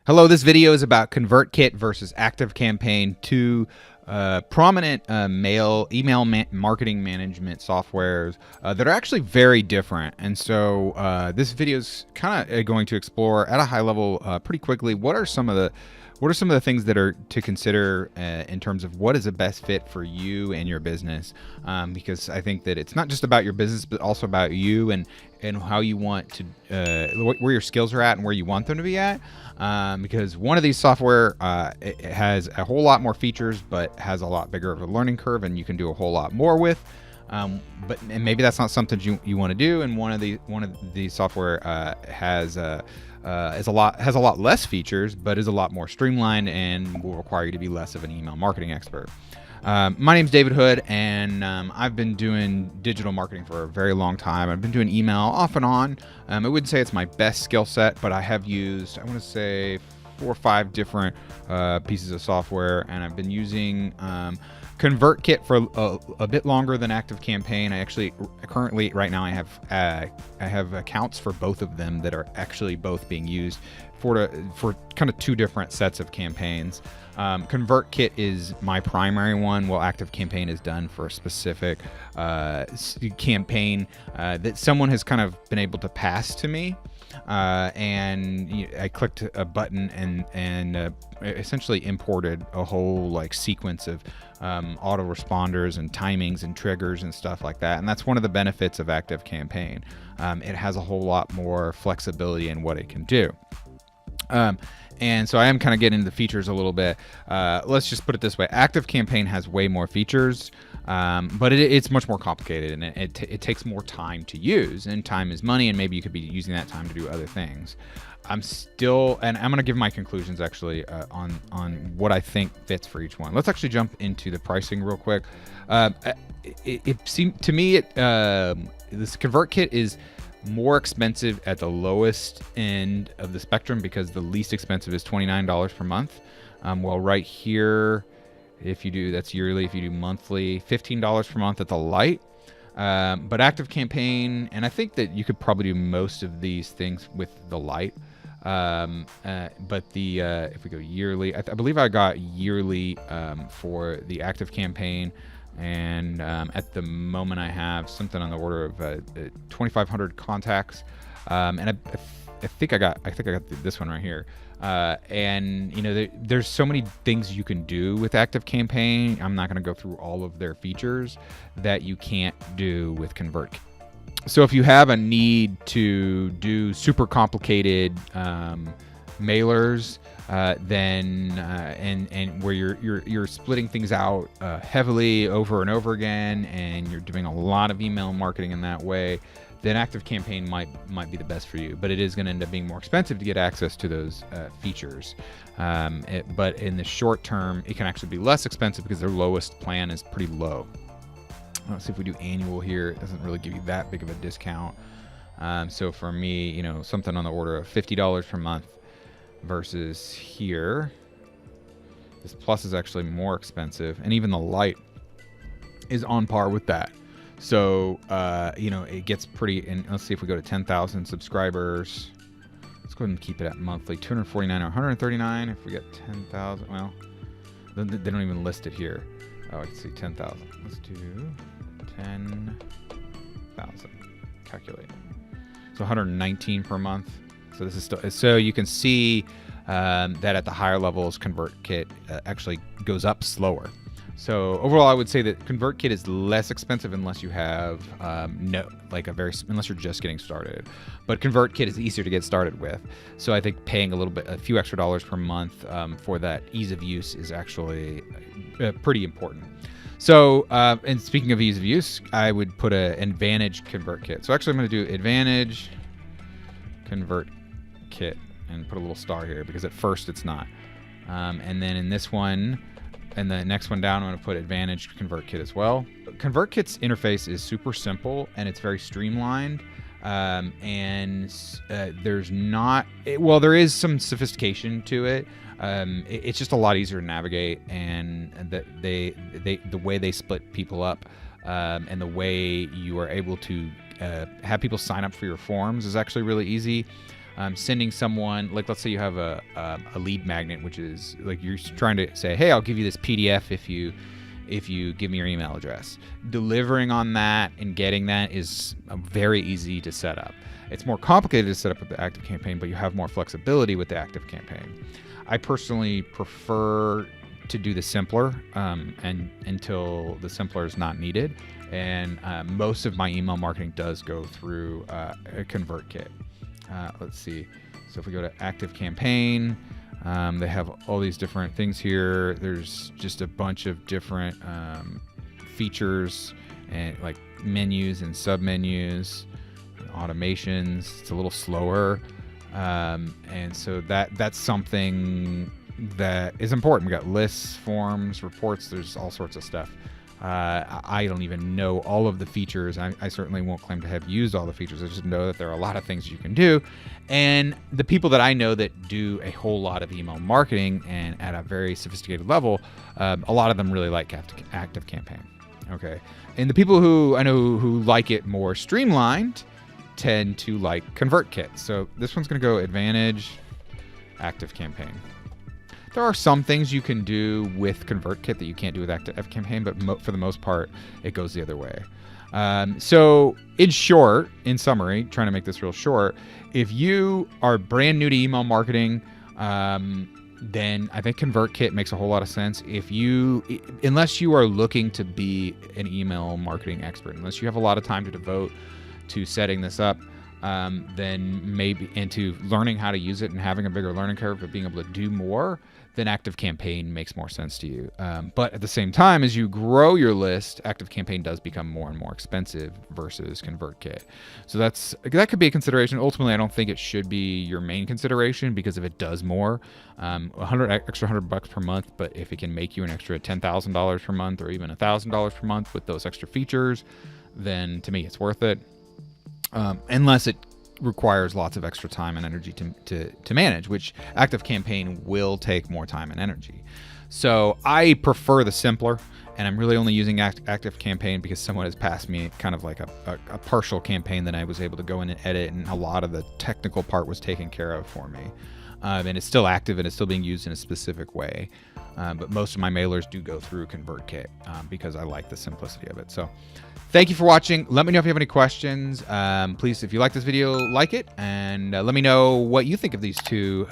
Hello, this video is about ConvertKit versus ActiveCampaign, two prominent email marketing management softwares that are actually very different. And so this video is kind of going to explore at a high level pretty quickly what are some of the things that are to consider in terms of what is the best fit for you and your business, because I think that it's not just about your business but also about you and how you want to where your skills are at and where you want them to be at, because one of these software it has a whole lot more features but has a lot bigger of a learning curve and you can do a whole lot more with, but maybe that's not something you want to do, and one of the software has a lot less features, but is a lot more streamlined and will require you to be less of an email marketing expert. My name's David Hood, and I've been doing digital marketing for a very long time. I've been doing email off and on. I wouldn't say it's my best skill set, but I have used, I want to say, 4 or 5 different pieces of software, and I've been using ConvertKit for a bit longer than ActiveCampaign. I actually currently right now I have accounts for both of them that are actually both being used for kind of 2 different sets of campaigns. ConvertKit is my primary one, while ActiveCampaign is done for a specific campaign that someone has kind of been able to pass to me. And I clicked a button and essentially imported a whole sequence of autoresponders and timings and triggers and stuff like that. And that's one of the benefits of ActiveCampaign. It has a whole lot more flexibility in what it can do. And so I am kind of getting into the features a little bit. Let's just put it this way. ActiveCampaign has way more features, but it's much more complicated, and it takes more time to use, and time is money, and maybe you could be using that time to do other things. And I'm going to give my conclusions actually on what I think fits for each one. Let's actually jump into the pricing real quick. It seemed to me this ConvertKit is more expensive at the lowest end of the spectrum, because the least expensive is $29 per month. Well, right here, if you do, that's yearly. If you do monthly, $15 per month at the light. But ActiveCampaign, and I think that you could probably do most of these things with the light. But if we go yearly, I believe I got yearly for the ActiveCampaign. And at the moment I have something on the order of 2,500 contacts, and I think I got this one right here. And there's so many things you can do with ActiveCampaign. I'm not going to go through all of their features that you can't do with ConvertKit. So if you have a need to do super complicated mailers, then and where you're splitting things out heavily over and over again, and you're doing a lot of email marketing in that way, then ActiveCampaign might be the best for you. But it is going to end up being more expensive to get access to those features. But in the short term, it can actually be less expensive because their lowest plan is pretty low. Let's see if we do annual here. It doesn't really give you that big of a discount. So for me, something on the order of $50 per month. Versus here, this Plus is actually more expensive, and even the Lite is on par with that. So it gets pretty. And let's see if we go to 10,000 subscribers. Let's go ahead and keep it at monthly. 249 or 139. If we get 10,000, well, they don't even list it here. Oh, I can see 10,000. Let's do 10,000. Calculate. So 119 per month. So this is still, so you can see that at the higher levels, ConvertKit actually goes up slower. So overall, I would say that ConvertKit is less expensive unless you have unless you're just getting started. But ConvertKit is easier to get started with. So I think paying a few extra dollars per month for that ease of use is actually pretty important. So, and speaking of ease of use, I would put an Advantage ConvertKit. So actually, I'm going to do Advantage ConvertKit and put a little star here, because at first it's not. And then in this one, and the next one down, I'm going to put Advantage ConvertKit as well. ConvertKit's interface is super simple and it's very streamlined. There's not, there is some sophistication to it. It's just a lot easier to navigate, and that the way they split people up, and the way you are able to have people sign up for your forms is actually really easy. sending someone, like let's say you have a lead magnet, which is like you're trying to say, hey, I'll give you this PDF if you give me your email address. Delivering on that and getting that is very easy to set up. It's more complicated to set up with the ActiveCampaign, but you have more flexibility with the ActiveCampaign. I personally prefer to do the simpler and until the simpler is not needed. And most of my email marketing does go through a ConvertKit. Let's see. So if we go to ActiveCampaign, they have all these different things here. There's just a bunch of different features and like menus and submenus, automations. It's a little slower. And so that's something that is important. We got lists, forms, reports. There's all sorts of stuff. I don't even know all of the features. I certainly won't claim to have used all the features. I just know that there are a lot of things you can do. And the people that I know that do a whole lot of email marketing and at a very sophisticated level, a lot of them really like ActiveCampaign. Okay. And the people who I know who like it more streamlined tend to like ConvertKit. So this one's going to go Advantage, ActiveCampaign. There are some things you can do with ConvertKit that you can't do with ActiveCampaign, but for the most part, it goes the other way. So in short, in summary, trying to make this real short, if you are brand new to email marketing, then I think ConvertKit makes a whole lot of sense. Unless you are looking to be an email marketing expert, unless you have a lot of time to devote to setting this up, then maybe into learning how to use it and having a bigger learning curve of being able to do more, then ActiveCampaign makes more sense to you. But at the same time, as you grow your list, ActiveCampaign does become more and more expensive versus ConvertKit. So that could be a consideration. Ultimately, I don't think it should be your main consideration, because if it does more, extra $100 per month, but if it can make you an extra $10,000 per month or even $1,000 per month with those extra features, then to me it's worth it. Unless it requires lots of extra time and energy to manage, which ActiveCampaign will take more time and energy. So I prefer the simpler, and I'm really only using ActiveCampaign because someone has passed me kind of like a partial campaign that I was able to go in and edit, and a lot of the technical part was taken care of for me. And it's still active and it's still being used in a specific way. But most of my mailers do go through ConvertKit because I like the simplicity of it. So thank you for watching. Let me know if you have any questions. Please, if you like this video, like it, and let me know what you think of these two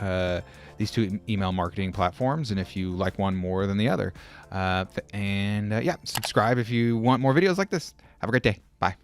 email marketing platforms, and if you like one more than the other. Yeah, subscribe if you want more videos like this. Have a great day. Bye.